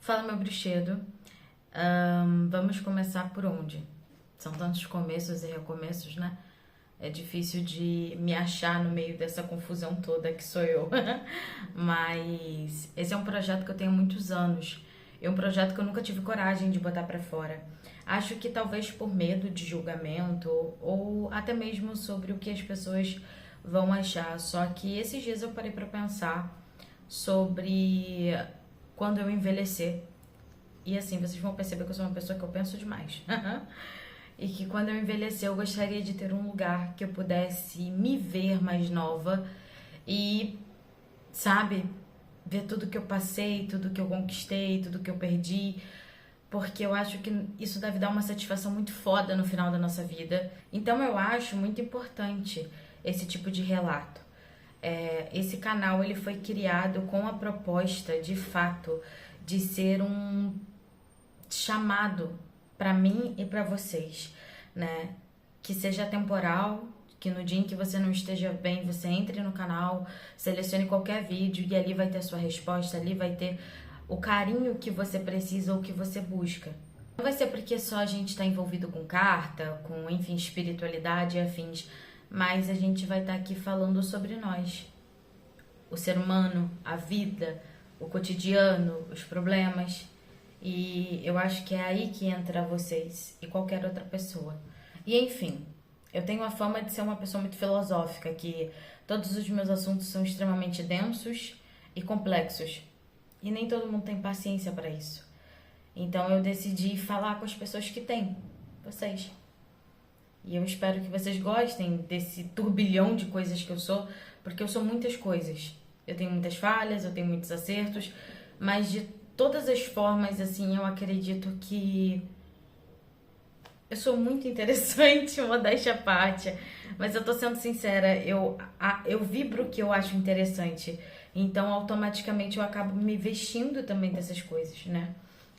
Fala, meu bruxedo. Vamos começar por onde? São tantos começos e recomeços, né? É difícil de me achar no meio dessa confusão toda que sou eu. Mas esse é um projeto que eu tenho há muitos anos. É um projeto que eu nunca tive coragem de botar pra fora. Acho que talvez por medo de julgamento ou até mesmo sobre o que as pessoas vão achar. Só que esses dias eu parei pra pensar sobre quando eu envelhecer. E assim, vocês vão perceber que eu sou uma pessoa que eu penso demais. E que quando eu envelhecer, eu gostaria de ter um lugar que eu pudesse me ver mais nova e, sabe, ver tudo que eu passei, tudo que eu conquistei, tudo que eu perdi. Porque eu acho que isso deve dar uma satisfação muito foda no final da nossa vida. Então eu acho muito importante esse tipo de relato. Esse canal ele foi criado com a proposta, de fato, de ser um chamado para mim e para vocês, né? Que seja temporal, que no dia em que você não esteja bem, você entre no canal, selecione qualquer vídeo e ali vai ter a sua resposta, ali vai ter o carinho que você precisa ou que você busca. Não vai ser porque só a gente está envolvido com carta, com, enfim, espiritualidade e afins, mas a gente vai estar aqui falando sobre nós. O ser humano, a vida, o cotidiano, os problemas. E eu acho que é aí que entra vocês e qualquer outra pessoa. E enfim, eu tenho a fama de ser uma pessoa muito filosófica, que todos os meus assuntos são extremamente densos e complexos. E nem todo mundo tem paciência para isso. Então eu decidi falar com as pessoas que têm, vocês. E eu espero que vocês gostem desse turbilhão de coisas que eu sou, porque eu sou muitas coisas. Eu tenho muitas falhas, eu tenho muitos acertos, mas de todas as formas, assim, eu acredito que eu sou muito interessante, modéstia à parte, mas eu tô sendo sincera, eu vibro o que eu acho interessante, então automaticamente eu acabo me vestindo também dessas coisas, né?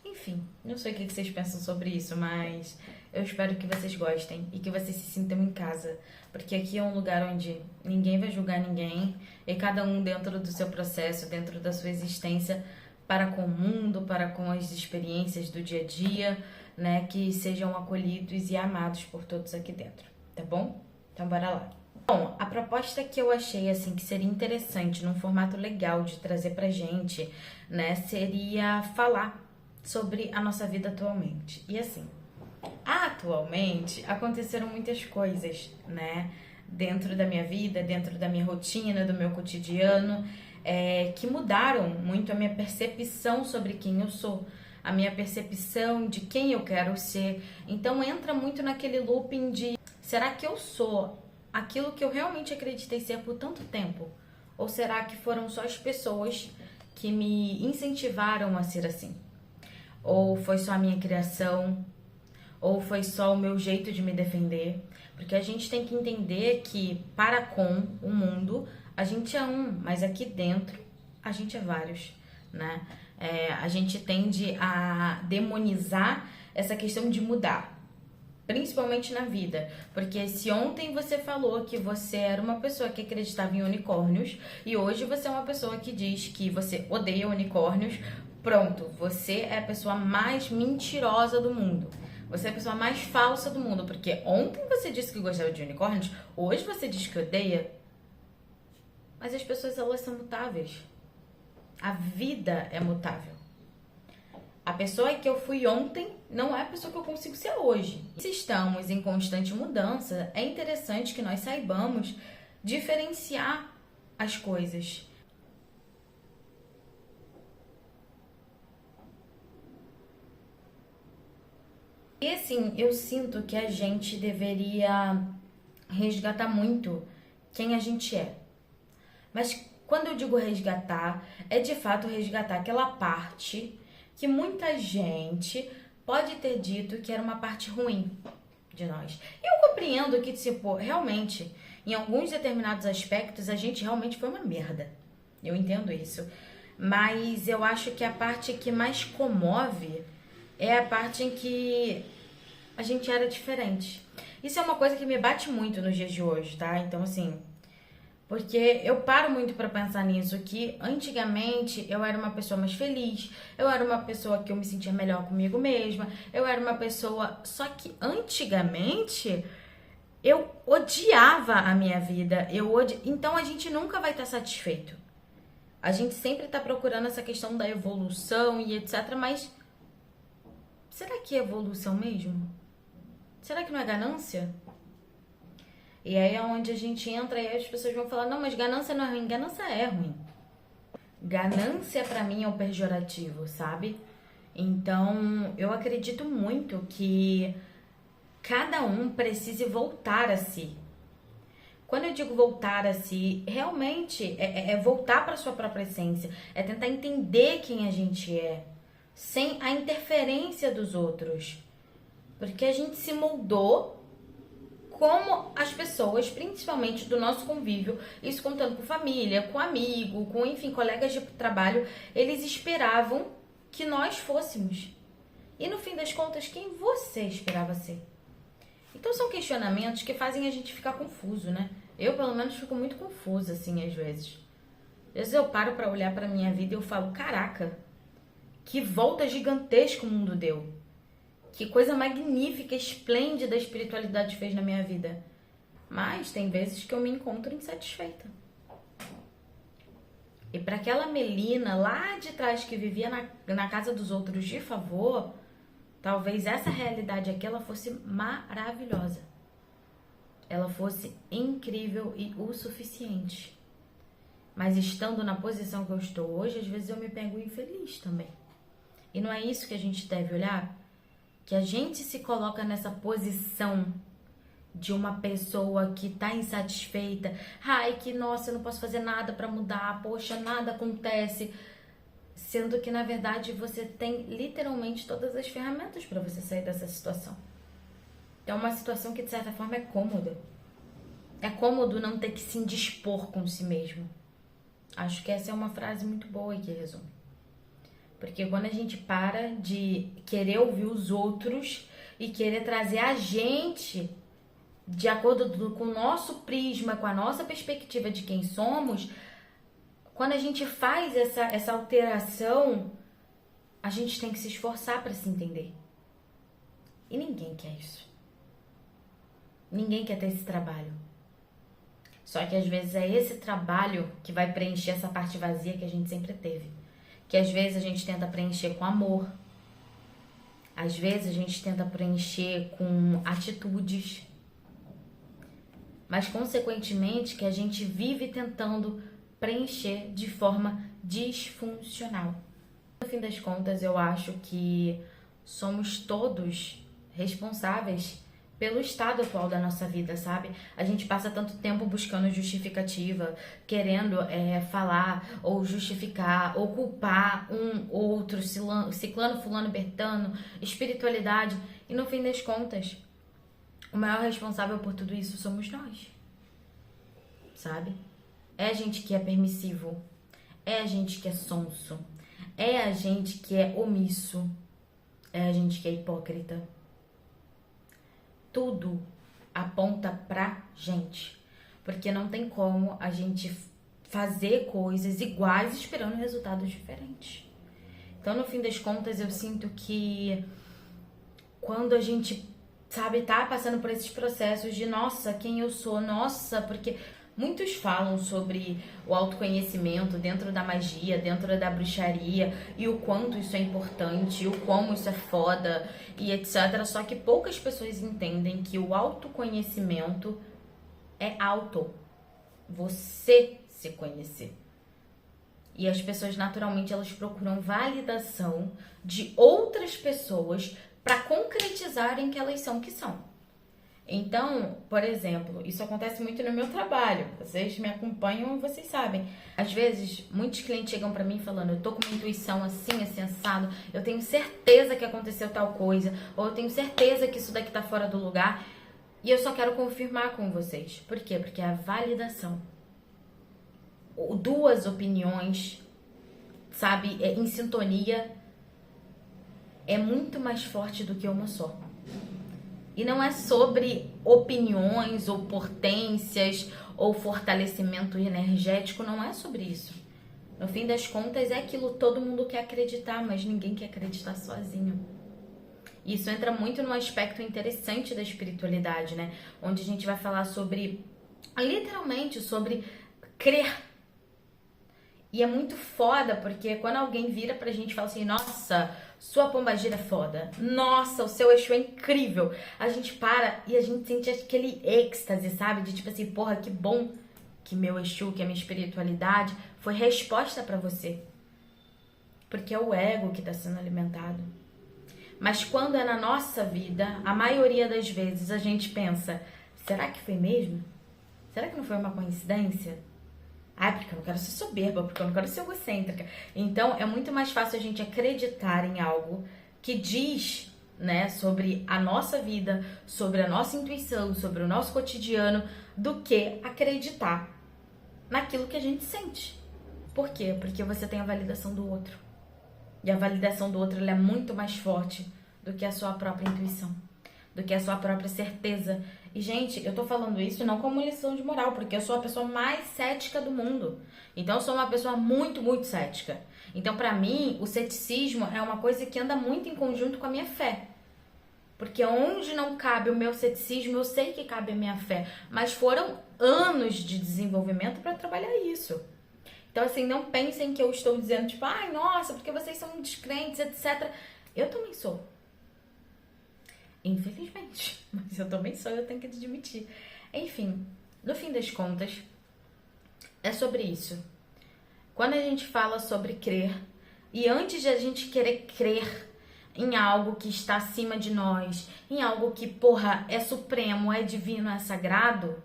Enfim, não sei o que vocês pensam sobre isso, mas eu espero que vocês gostem e que vocês se sintam em casa, porque aqui é um lugar onde ninguém vai julgar ninguém e cada um dentro do seu processo, dentro da sua existência, para com o mundo, para com as experiências do dia a dia, né, que sejam acolhidos e amados por todos aqui dentro, tá bom? Então bora lá. Bom, a proposta que eu achei assim que seria interessante, num formato legal de trazer pra gente, né, seria falar sobre a nossa vida atualmente. E assim, atualmente aconteceram muitas coisas, né, dentro da minha vida, dentro da minha rotina, do meu cotidiano, que mudaram muito a minha percepção sobre quem eu sou, a minha percepção de quem eu quero ser. Então entra muito naquele looping de será que eu sou aquilo que eu realmente acreditei ser por tanto tempo? Ou será que foram só as pessoas que me incentivaram a ser assim? Ou foi só a minha criação? Ou foi só o meu jeito de me defender? Porque a gente tem que entender que para com o mundo a gente é um, mas aqui dentro a gente é vários, né? A gente tende a demonizar essa questão de mudar, principalmente na vida, porque se ontem você falou que você era uma pessoa que acreditava em unicórnios e hoje você é uma pessoa que diz que você odeia unicórnios, pronto, você é a pessoa mais mentirosa do mundo. Você é a pessoa mais falsa do mundo, porque ontem você disse que gostava de unicórnios, hoje você diz que odeia. Mas as pessoas, elas são mutáveis. A vida é mutável. A pessoa que eu fui ontem não é a pessoa que eu consigo ser hoje. Se estamos em constante mudança, é interessante que nós saibamos diferenciar as coisas. E assim, eu sinto que a gente deveria resgatar muito quem a gente é. Mas quando eu digo resgatar, é de fato resgatar aquela parte que muita gente pode ter dito que era uma parte ruim de nós. E eu compreendo que, tipo, realmente, em alguns determinados aspectos, a gente realmente foi uma merda. Eu entendo isso. Mas eu acho que a parte que mais comove é a parte em que a gente era diferente. Isso é uma coisa que me bate muito nos dias de hoje, tá? Então, assim, Porque eu paro muito pra pensar nisso, que antigamente eu era uma pessoa mais feliz, eu era uma pessoa que eu me sentia melhor comigo mesma, eu era uma pessoa... Só que antigamente eu odiava a minha vida, então a gente nunca vai estar satisfeito. A gente sempre tá procurando essa questão da evolução e etc, mas será que é evolução mesmo? Será que não é ganância? E aí é onde a gente entra e as pessoas vão falar, não, mas ganância não é ruim. Ganância é ruim. Ganância pra mim é o pejorativo, sabe? Então, eu acredito muito que cada um precise voltar a si. Quando eu digo voltar a si, realmente é voltar para sua própria essência. É tentar entender quem a gente é, sem a interferência dos outros. Porque a gente se moldou como as pessoas, principalmente do nosso convívio, isso contando com família, com amigo, com, enfim, colegas de trabalho, eles esperavam que nós fôssemos. E no fim das contas, quem você esperava ser? Então são questionamentos que fazem a gente ficar confuso, né? Eu, pelo menos, fico muito confusa, assim, às vezes. Às vezes eu paro pra olhar pra minha vida e eu falo, caraca, que volta gigantesca o mundo deu. Que coisa magnífica, esplêndida a espiritualidade fez na minha vida. Mas tem vezes que eu me encontro insatisfeita. E para aquela Melina lá de trás que vivia na casa dos outros de favor, talvez essa realidade aqui ela fosse maravilhosa. Ela fosse incrível e o suficiente. Mas estando na posição que eu estou hoje, às vezes eu me pego infeliz também. E não é isso que a gente deve olhar? Que a gente se coloca nessa posição de uma pessoa que tá insatisfeita. Ai, que nossa, eu não posso fazer nada pra mudar. Poxa, nada acontece. Sendo que, na verdade, você tem literalmente todas as ferramentas pra você sair dessa situação. É uma situação que, de certa forma, é cômoda. É cômodo não ter que se indispor com si mesmo. Acho que essa é uma frase muito boa e que resume. Porque quando a gente para de querer ouvir os outros e querer trazer a gente de acordo com o nosso prisma, com a nossa perspectiva de quem somos, quando a gente faz essa alteração, a gente tem que se esforçar para se entender. E ninguém quer isso. Ninguém quer ter esse trabalho. Só que às vezes é esse trabalho que vai preencher essa parte vazia que a gente sempre teve. Que às vezes a gente tenta preencher com amor. Às vezes a gente tenta preencher com atitudes. Mas consequentemente que a gente vive tentando preencher de forma disfuncional. No fim das contas, eu acho que somos todos responsáveis pelo estado atual da nossa vida, sabe? A gente passa tanto tempo buscando justificativa, querendo falar ou justificar ou culpar um outro, ciclano, fulano, bertano, espiritualidade. E no fim das contas, o maior responsável por tudo isso somos nós, sabe? É a gente que é permissivo, é a gente que é sonso, é a gente que é omisso, é a gente que é hipócrita. Tudo aponta pra gente, porque não tem como a gente fazer coisas iguais esperando resultados diferentes. Então, no fim das contas, eu sinto que quando a gente, sabe, tá passando por esses processos de nossa, quem eu sou, nossa, porque muitos falam sobre o autoconhecimento dentro da magia, dentro da bruxaria, e o quanto isso é importante, e o como isso é foda, e etc. Só que poucas pessoas entendem que o autoconhecimento é você se conhecer. E as pessoas, naturalmente, elas procuram validação de outras pessoas para concretizarem que elas são o que são. Então, por exemplo, isso acontece muito no meu trabalho. Vocês me acompanham e vocês sabem. Às vezes, muitos clientes chegam pra mim falando, eu tô com uma intuição assim, assim, assado, eu tenho certeza que aconteceu tal coisa, ou eu tenho certeza que isso daqui tá fora do lugar, e eu só quero confirmar com vocês. Por quê? Porque é a validação. Duas opiniões, sabe, em sintonia, é muito mais forte do que uma só. E não é sobre opiniões ou potências ou fortalecimento energético, não é sobre isso. No fim das contas, é aquilo, todo mundo quer acreditar, mas ninguém quer acreditar sozinho. Isso entra muito no aspecto interessante da espiritualidade, né? Onde a gente vai falar sobre, literalmente, sobre crer. E é muito foda, porque quando alguém vira pra gente e fala assim, nossa, sua pombagira é foda, nossa, o seu Exu é incrível, a gente para e a gente sente aquele êxtase, sabe? De tipo assim, porra, que bom que meu Exu, que a minha espiritualidade foi resposta pra você. Porque é o ego que tá sendo alimentado. Mas quando é na nossa vida, a maioria das vezes a gente pensa, será que foi mesmo? Será que não foi uma coincidência? Ah, porque eu não quero ser soberba, porque eu não quero ser egocêntrica. Então, é muito mais fácil a gente acreditar em algo que diz, né, sobre a nossa vida, sobre a nossa intuição, sobre o nosso cotidiano, do que acreditar naquilo que a gente sente. Por quê? Porque você tem a validação do outro. E a validação do outro ela é muito mais forte do que a sua própria intuição, do que a sua própria certeza. E, gente, eu tô falando isso não como lição de moral, porque eu sou a pessoa mais cética do mundo. Então, eu sou uma pessoa muito, muito cética. Então, pra mim, o ceticismo é uma coisa que anda muito em conjunto com a minha fé. Porque onde não cabe o meu ceticismo, eu sei que cabe a minha fé. Mas foram anos de desenvolvimento pra trabalhar isso. Então, assim, não pensem que eu estou dizendo, tipo, ai, nossa, porque vocês são descrentes, etc. Eu também sou. Infelizmente. Mas eu também sou, eu tenho que admitir. Enfim, no fim das contas, é sobre isso. Quando a gente fala sobre crer, e antes de a gente querer crer em algo que está acima de nós, em algo que, porra, é supremo, é divino, é sagrado,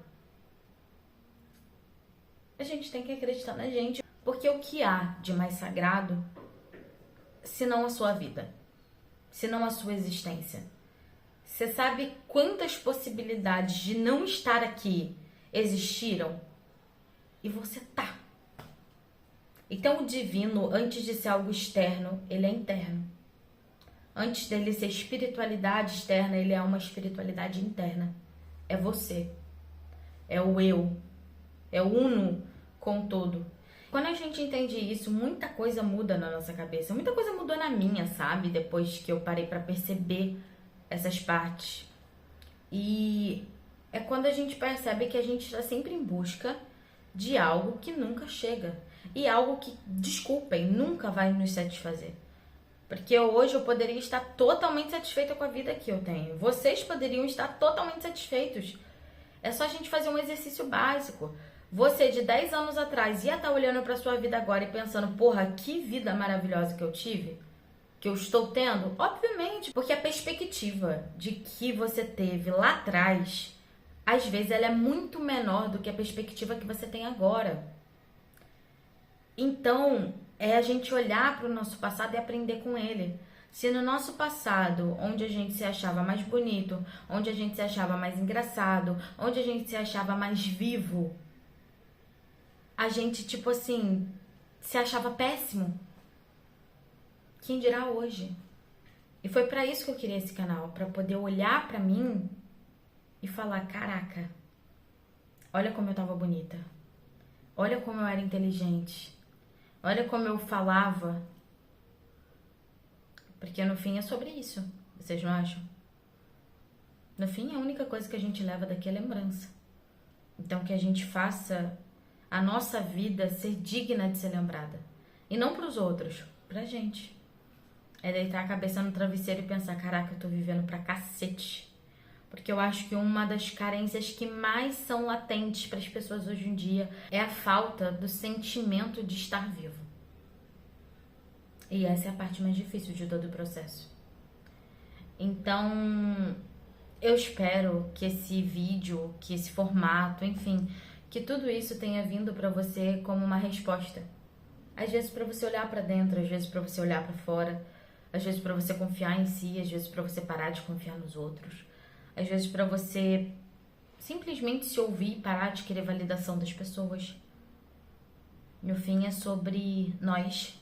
a gente tem que acreditar na gente. Porque o que há de mais sagrado, se não a sua vida, se não a sua existência? Você sabe quantas possibilidades de não estar aqui existiram? E você tá. Então o divino, antes de ser algo externo, ele é interno. Antes dele ser espiritualidade externa, ele é uma espiritualidade interna. É você. É o eu. É o uno com o todo. Quando a gente entende isso, muita coisa muda na nossa cabeça. Muita coisa mudou na minha, sabe? Depois que eu parei pra perceber essas partes. E é quando a gente percebe que a gente está sempre em busca de algo que nunca chega. E algo que, desculpem, nunca vai nos satisfazer. Porque hoje eu poderia estar totalmente satisfeita com a vida que eu tenho. Vocês poderiam estar totalmente satisfeitos. É só a gente fazer um exercício básico. Você de 10 anos atrás ia estar olhando para sua vida agora e pensando, porra, que vida maravilhosa que eu tive, que eu estou tendo? Obviamente, porque a perspectiva de que você teve lá atrás, às vezes ela é muito menor do que a perspectiva que você tem agora. Então, é a gente olhar para o nosso passado e aprender com ele. Se no nosso passado, onde a gente se achava mais bonito, onde a gente se achava mais engraçado, onde a gente se achava mais vivo, a gente, tipo assim, se achava péssimo, quem dirá hoje? E foi pra isso que eu queria esse canal, pra poder olhar pra mim e falar, caraca, olha como eu tava bonita, olha como eu era inteligente, olha como eu falava, porque no fim é sobre isso, vocês não acham? No fim, a única coisa que a gente leva daqui é lembrança. Então, que a gente faça a nossa vida ser digna de ser lembrada. E não pros outros, pra gente. É deitar a cabeça no travesseiro e pensar, caraca, eu tô vivendo pra cacete. Porque eu acho que uma das carências que mais são latentes para as pessoas hoje em dia é a falta do sentimento de estar vivo. E essa é a parte mais difícil de todo o processo. Então, eu espero que esse vídeo, que esse formato, enfim, que tudo isso tenha vindo pra você como uma resposta. Às vezes pra você olhar pra dentro, às vezes pra você olhar pra fora, às vezes pra você confiar em si, às vezes pra você parar de confiar nos outros, às vezes pra você simplesmente se ouvir e parar de querer validação das pessoas. No fim é sobre nós.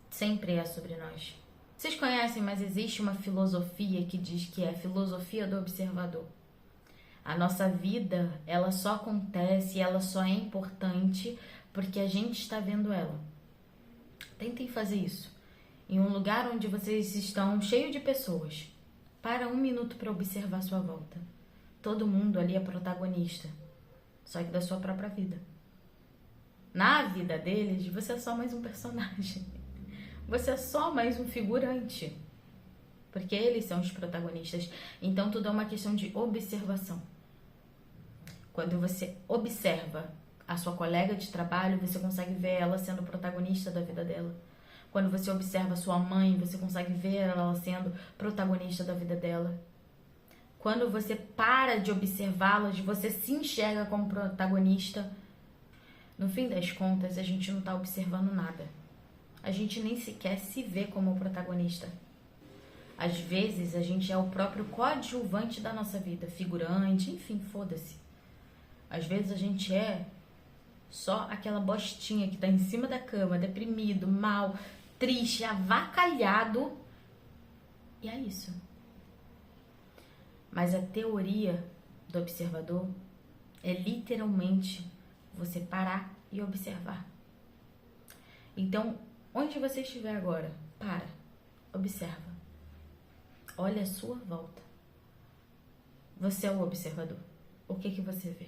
Sempre é sobre nós. Vocês conhecem, mas existe uma filosofia que diz que é a filosofia do observador. A nossa vida, ela só acontece, ela só é importante porque a gente está vendo ela. Tentem fazer isso. Em um lugar onde vocês estão cheio de pessoas. Para um minuto para observar a sua volta. Todo mundo ali é protagonista, só que da sua própria vida. Na vida deles, você é só mais um personagem. Você é só mais um figurante. Porque eles são os protagonistas. Então tudo é uma questão de observação. Quando você observa a sua colega de trabalho, você consegue ver ela sendo protagonista da vida dela. Quando você observa a sua mãe, você consegue ver ela sendo protagonista da vida dela. Quando você para de observá-las, você se enxerga como protagonista. No fim das contas, a gente não está observando nada. A gente nem sequer se vê como protagonista. Às vezes, a gente é o próprio coadjuvante da nossa vida, figurante, enfim, foda-se. Às vezes, a gente é só aquela bostinha que tá em cima da cama, deprimido, mal, triste, avacalhado. E é isso. Mas a teoria do observador é literalmente você parar e observar. Então, onde você estiver agora, para, observa. Olha a sua volta. Você é o observador. O que você vê?